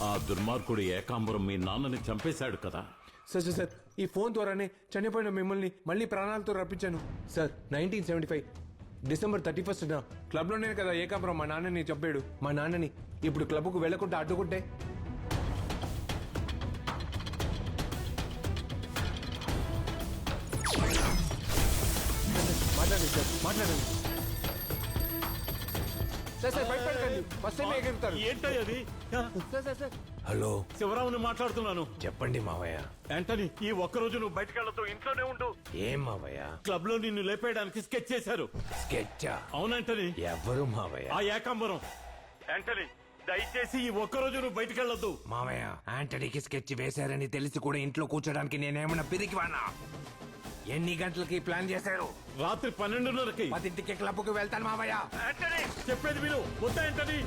ఆ దుర్మార్గుడు ఏకాంబరం మీ నాన్నని చంపేశాడు కదా. సార్ సార్ ఈ ఫోన్ ద్వారానే చనిపోయిన మిమ్మల్ని మళ్ళీ ప్రాణాలతో రప్పించాను సార్. 1975 డిసెంబర్ 31న క్లబ్లోనే కదా ఏకాంబరం మా నాన్నని చంపాడు. మా నాన్నని ఇప్పుడు క్లబ్కు వెళ్లకుండా అడ్డుకుంటే మాట్లాడండి సార్, మాట్లాడండి సార్. సార్ భయపడకండి, ఫస్ట్ టైం ఎగురుతారు. ఏంటది? సార్ సార్ సార్ హలో, శివరావుని మాట్లాడుతున్నాను. చెప్పండి మావయ్య. యాంటనీ, ఈ ఒక్కరోజు నువ్వు బయటకెళ్లతో ఇంట్లోనే ఉండు. ఏం మావయ్య? క్లబ్ లో నిన్ను లేపేయడానికి స్కెచ్ చేశారు. స్కెచ్చా? అవునంటనీ. ఎవరు మావయ్య? ఆ ఏకాంబరం. యాంటనీ, దయచేసి ఈ ఒక్కరోజు నువ్వు బయటకెళ్లొద్దు. మావయ్య, ఆంటనీకి స్కెచ్ వేశారని తెలిసి కూడా ఇంట్లో కూర్చోడానికి నేనేమన్నా పిరికివానా? ఎన్ని గంటలకి ప్లాన్ చేశారు? రాత్రి 12:30కి. 10కి క్లబ్కు వెళ్తాను మావయ్య. యాంటనీ, చెప్పేది విను. వద్దా యాంటనీ?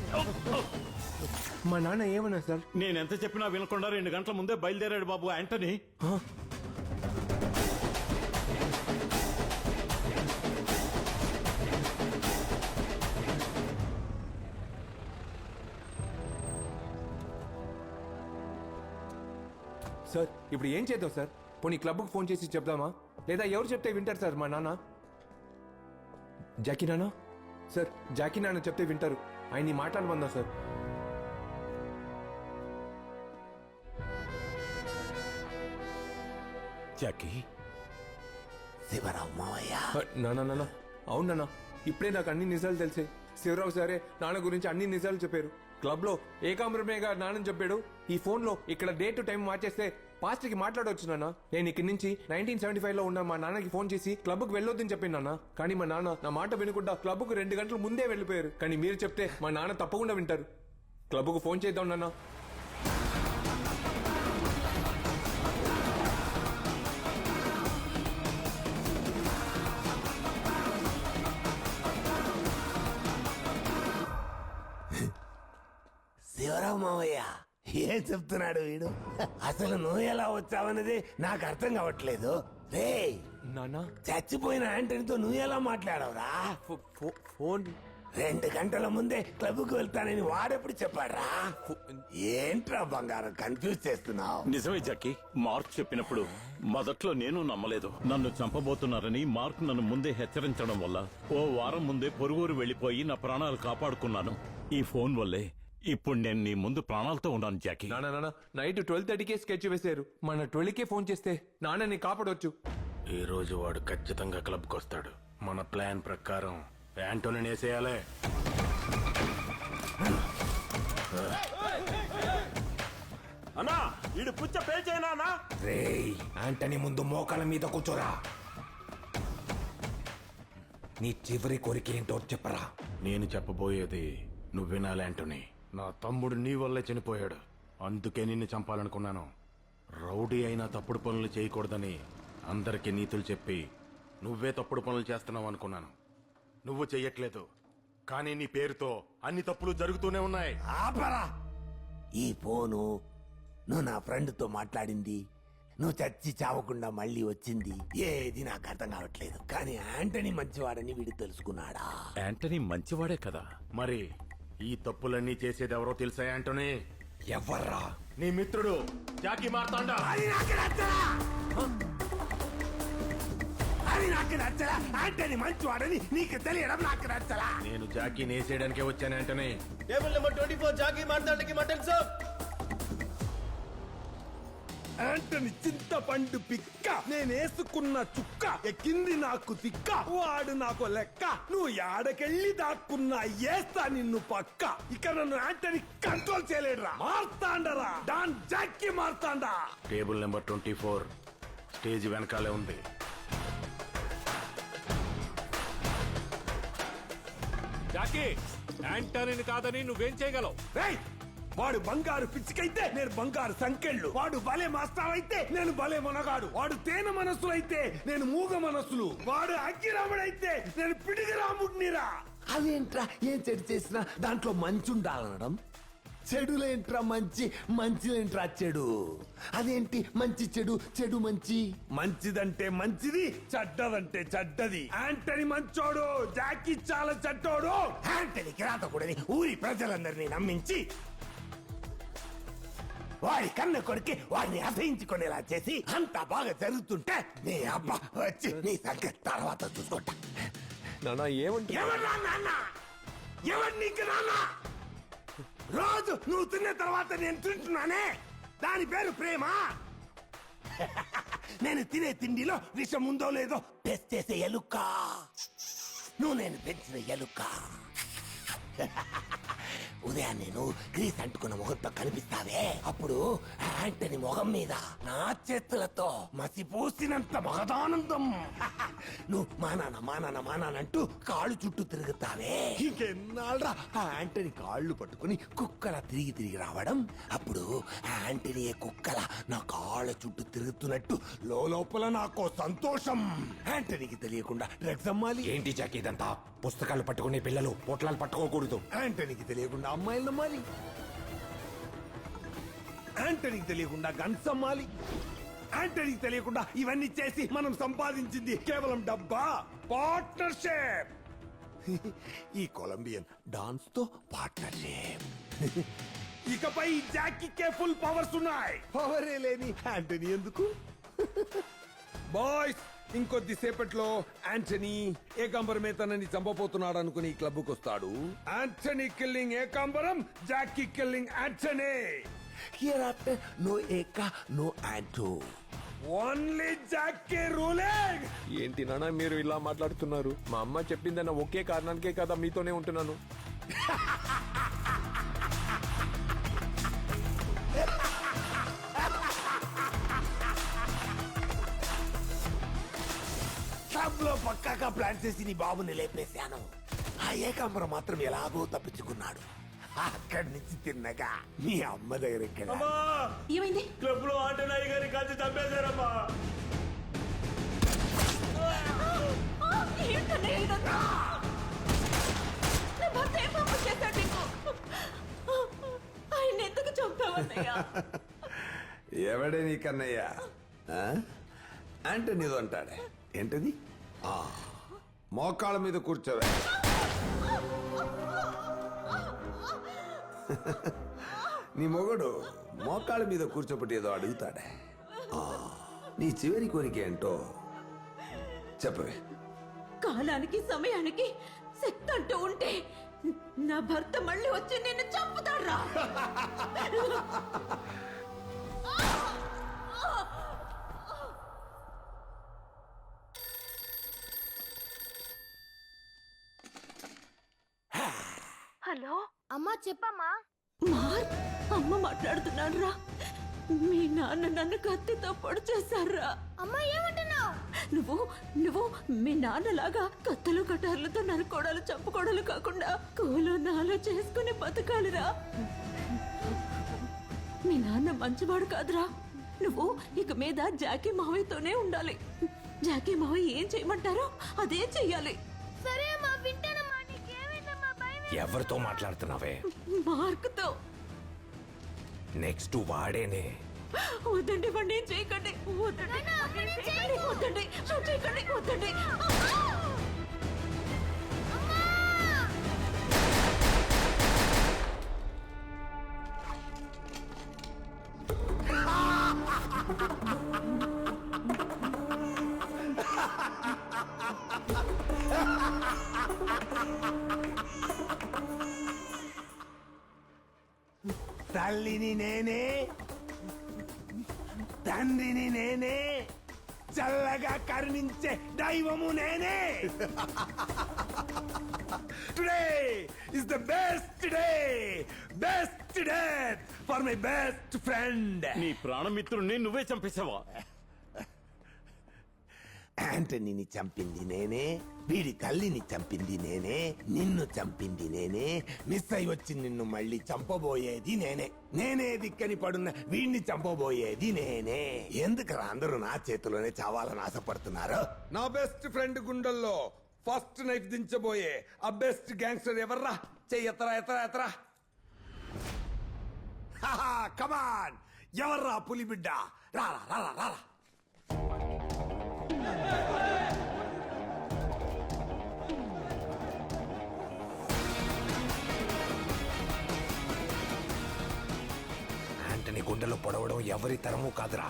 మా నాన్న ఏమన్నా సార్? నేనెంత చెప్పినా వినకుండా 2 గంటల ముందే బయలుదేరాడు బాబు యాంటనీ. సార్ ఇప్పుడు ఏం చేద్దాం సార్? పోనీ క్లబ్కు ఫోన్ చేసి చెప్దామా? లేదా ఎవరు చెప్తే వింటారు సార్? మా నాన్న జాకీ నాన్న సార్, జాకీ నాన్న చెప్తే వింటారు. ఆయన్ని మాట్లాడమందా సార్? జాకీ, శివరావు మావయ్య. నాన్న నాన్న, అవును నాన్న, ఇప్పుడే నాకు అన్ని నిజాలు తెలిసాయి. శివరావు సరే నాన్న గురించి అన్ని నిజాలు చెప్పారు. క్లబ్ లో ఏకాంబరమేగా నాన్నని చెప్పాడు. ఈ ఫోన్ లో ఇక్కడ డేట్ టైం మార్చేస్తే పాస్ట్ కి మాట్లాడవచ్చు నాన్న. నేను ఇక్కడి నుంచి 1975 లో ఉన్న మా నాన్నకి ఫోన్ చేసి క్లబ్ కు వెళ్ళొద్దని చెప్పాను నాన్న. కానీ మా నాన్న నా మాట వినకుండా క్లబ్ కు 2 గంటల ముందే వెళ్ళిపోయారు. కానీ మీరు చెప్తే మా నాన్న తప్పకుండా వింటారు. క్లబ్ కు ఫోన్ చేద్దాం నాన్న. శివరావు మావయ్య ఏం చెప్తున్నాడు వీడు? అసలు నువ్వు ఎలా వచ్చావన్నది నాకు అర్థం కావట్లేదు. రే, నాన్న, చచ్చిపోయిన ఆంటనీతో నువ్వు ఎలా మాట్లాడవురా? ఫోన్ 2 గంటల ముందే క్లబ్కు వెళ్తానని వాడెప్పుడు చెప్పాడ్రా? ఏంట్రా బంగారం కన్ఫ్యూజ్ చేస్తున్నావు? నిజమే జాకీ. మార్క్ చెప్పినప్పుడు మొదట్లో నేను నమ్మలేదు. నన్ను చంపబోతున్నారని మార్క్ నన్ను ముందే హెచ్చరించడం వల్ల ఓ వారం ముందే పొరుగురు వెళ్లిపోయి నా ప్రాణాలు కాపాడుకున్నాను. ఈ ఫోన్ వల్లే ఇప్పుడు నేను నీ ముందు ప్రాణాలతో ఉన్నాను జాకీ. నాన్న నాన్న, నైట్ 12:30కే స్కెచ్ వేశారు. మన 12కే ఫోన్ చేస్తే నాన్నని కాపాడవచ్చు. ఈ రోజు వాడు ఖచ్చితంగా క్లబ్కి వస్తాడు. మన ప్లాన్ ప్రకారం యాంటోని వేసేయాలి. అన్నా, ఈడు పుచ్చ పేచేనా? రే, ఆంటనీ ముందు మోకాల మీద కూర్చోరా. నీ చివరి కోరిక ఏంటో చెప్పరా. నేను చెప్పబోయేది నువ్వు వినాలి యాంటోని. నా తమ్ముడు నీ వల్లే చనిపోయాడు. అందుకే నిన్ను చంపాలనుకున్నాను. రౌడీ అయినా తప్పుడు పనులు చేయకూడదని అందరికీ నీతులు చెప్పి నువ్వే తప్పుడు పనులు చేస్తున్నావు అనుకున్నాను. నువ్వు చెయ్యట్లేదు, కానీ నీ పేరుతో అన్ని తప్పులు జరుగుతూనే ఉన్నాయి. ఆపరా! ఈ ఫోను నువ్వు నా ఫ్రెండ్ తో మాట్లాడింది, నువ్వు చచ్చి చావకుండా మళ్ళీ వచ్చింది, ఏది నాకు అర్థం కావట్లేదు. కానీ ఆంటనీ మంచివాడని వీడు తెలుసుకున్నాడా? యాంటనీ మంచివాడే కదా. మరి ఈ తప్పులన్నీ చేసేది ఎవరో తెలుసా యాంటోని? ఎవర్రా? నీ మిత్రుడు జాకీ మార్తాండా. అది నాకు నచ్చలా! అది నాకు నచ్చలా! ఆంటనీ మంచివాడని నీకు తెలియడం నాకు నచ్చలా! నేను జాకీ నేసేయడానికే వచ్చాను యాంటోని. టేబుల్ నెంబర్ 24 జాకీ మార్తాండకి మటన్ సూప్. ఆంటని చింతపండు పిక్క, నేనేసుకున్న చుక్క, ఎక్కింది నాకు తిక్క, వాడు నాకు లెక్క, నువ్వు యాడకెళ్ళి దాక్కున్నా ఏస్తా నిన్ను పక్క. ఇక నన్ను ఆంటని కంట్రోల్ చేయలేడురా. మార్తాండరా, don Jackie Marthanda. Table number 24 stage వెనకాలే ఉంది. జాకీ, యాంటనీని కాదని నువ్వేం చేయగలవు? రేయ్, వాడు బంగారు పిచ్చికైతే నేను బంగారు సంకెళ్ళు, వాడు భలే మాస్తావైతే నేను భలే మునగాడు, వాడు తేనె మనస్సులైతే నేను మూగ మనస్సులు, వాడు అగ్గిరాముడైతే నేను పిడిగి రాముడినిరా. అదేంట్రా, ఏం చెడు చేసినా దాంట్లో మంచి ఉండాలనడం? చెడులేంట్రా మంచి, మంచిలేంట్రా చెడు? అదేంటి మంచి చెడు, చెడు మంచి? మంచిదంటే మంచిది, చెడ్డదంటే చెడ్డది. ఆంటనీ మంచోడు, జాకీ చాలా చెడ్డోడు. ఆంటనీ కిరాతకుడని ఊరి ప్రజలందరినీ నమ్మించి వాడి కన్న కొడుకి వాడిని అసహించుకునేలా చేసి అంతా బాగా జరుగుతుంటే నీ అబ్బా వచ్చి నీ సంగతి తర్వాత చూసుకుంటా. నాన్న ఏమంటే ఎవరా నాన్న? ఎవరు నీకు నాన్న? రోజు నువ్వు తిన్న తర్వాత నేను తింటున్నానే, దాని పేరు ప్రేమ. నేను తినే తిండిలో విషం ఉందో లేదో టెస్ట్ చేసే ఎలుక నువ్వు, నేను పెంచిన ఎలుక. ఉదయాన్నే నువ్వు గ్రీస్ అంటుకున్న ముఖంతో కనిపిస్తావే, అప్పుడు యాంటనీ ముఖం మీద నా చేతులతో మసిపూసినంత మహదానందం. నువ్వు మానానంటూ కాళ్ళు చుట్టూ తిరుగుతావే. ఇంకెన్నాళ్ళరా ఆ యాంటనీ కాళ్ళు పట్టుకుని కుక్కలా తిరిగి రావడం, అప్పుడు యాంటనీ కుక్కల నా కాళ్ళ చుట్టూ తిరుగుతున్నట్టు లోపల నాకు సంతోషం. యాంటనీకి తెలియకుండా డ్రగ్స్ అమ్మాలి. ఏంటి జాకీ ఇదంతా? పుస్తకాలు పట్టుకునే పిల్లలు పొట్లాలు పట్టుకోకూడదు. యాంటనీకి తెలియకుండా అమ్మాయిలు నమ్మాలి. యాంటనీకి తెలియకుండా గన్స్ అమ్మాలి. యాంటనీకి తెలియకుండా ఇవన్నీ చేసి మనం సంపాదించింది కేవలం డబ్బా? పార్ట్నర్షిప్. ఈ కొలంబియన్ డాన్స్ తో పార్ట్నర్షిప్. ఇకపై జాకీకే ఫుల్ పవర్స్ ఉన్నాయి. పవరే లేని యాంటనీ ఎందుకు? బాయ్స్, ఇంకొద్దిసేపట్లో యాంటనీ ఏకాంబరమే తనని చంపబోతున్నాడు అనుకుని ఈ క్లబ్కి వస్తాడు. Antony killing Ekambaram, Jackie killing Antony. Hereafter, no Eka, no Anto. Only Jackie ruling. ఏంటి నాన్న మీరు ఇలా మాట్లాడుతున్నారు? మా అమ్మ చెప్పిందన్న ఒకే కారణానికే కదా మీతోనే ఉంటున్నాను. క్లబ్ లో పక్కాగా ప్లాన్ చేసి నీ బాబుని లేపేశాను. ఆ ఏకాంబరం మాత్రం ఎలాగో తప్పించుకున్నాడు. అక్కడి నుంచి తిన్నగా మీ అమ్మ దగ్గర ఇక్కడ ఏమైంది? క్లబ్ లో ఆంటనాయి గారి కాల్చి చంపేశారమ్మా. ఏంటనే ఇదంతా? నా భర్త ఏం పాపం చేశాడు నీకు? ఆయన ఎందుకు చంపావన్నయ్యా? ఎవడే నీ కన్నయ్య? యాంటనీదో అంటాడే. ఏంటది? మోకాళ్ళ మీద కూర్చోవే. నీ మొగడు మోకాళ్ళ మీద కూర్చోబెట్టి ఏదో అడుగుతాడే. నీ చివరి కోరిక ఏంటో చెప్పవే. కాలానికి సమయానికి శక్తి అంటూ ఉంటే నా భర్త మళ్ళీ వచ్చి నిన్ను చంపుతాడ్రా. హలో అమ్మా చెప్పమ్మా. మార్క్, అమ్మ మాట్లాడుతున్నాడు రా. మీ నాన్న నన్ను కత్తితో పొడి చేశారా. అమ్మా ఏమంటున్నావు? నువ్వు మీ నాన్నలాగా కత్తులు కటార్లతో నరుకోడాలు చంపుకోడాలు కాకుండా కోలో నాలో చేసుకుని బతకాలిరా. మీ నాన్న మంచివాడు కాదురా. నువ్వు ఇక మీద జాకీ మావయ్యతోనే ఉండాలి. జాకీ మావయ్య ఏం చేయమంటారో అదే చెయ్యాలి. సరే అమ్మా, వింటానమ్మా. నీకేమైందమ్మా? భయం. ఎవరితో మాట్లాడుతున్నావే? మార్క్తో. నెక్స్ట్ వాడేనే. వద్దండి, వాడిని ఏం చేయకండి. వద్దండి, వద్దండి, చేయకండి, వద్దండి. తల్లిని నేనే, తండ్రిని నేనే, చల్లగా కరుణించే దైవము నేనే. Today is the best day, best day for my best friend. నీ ప్రాణమిత్రుణ్ణి నువ్వే చంపేశావా? యాంటనీని చంపింది నేనే, వీడి తల్లిని చంపింది నేనే, నిన్ను చంపింది నేనే, మిస్ అయి వచ్చి నిన్ను మళ్ళీ చంపబోయేది నేనే. నేనే దిక్కని పడున్న వీడిని చంపబోయేది నేనే. ఎందుకు అందరూ నా చేతిలోనే చావాలని ఆశపడుతున్నారు? నా బెస్ట్ ఫ్రెండ్ గుండెల్లో ఫస్ట్ నైఫ్ దించబోయే ఆ బెస్ట్ గ్యాంగ్స్టర్ ఎవర్రా? చెయ్యి ఎత్తరా ఎత్తరా ఎత్తరా. కమాన్, ఎవర్రా పులిబిడ్డ? రారా రారా రారా. యాంటనీ గుండెలో పొడవడం ఎవరి తరమూ కాదురా,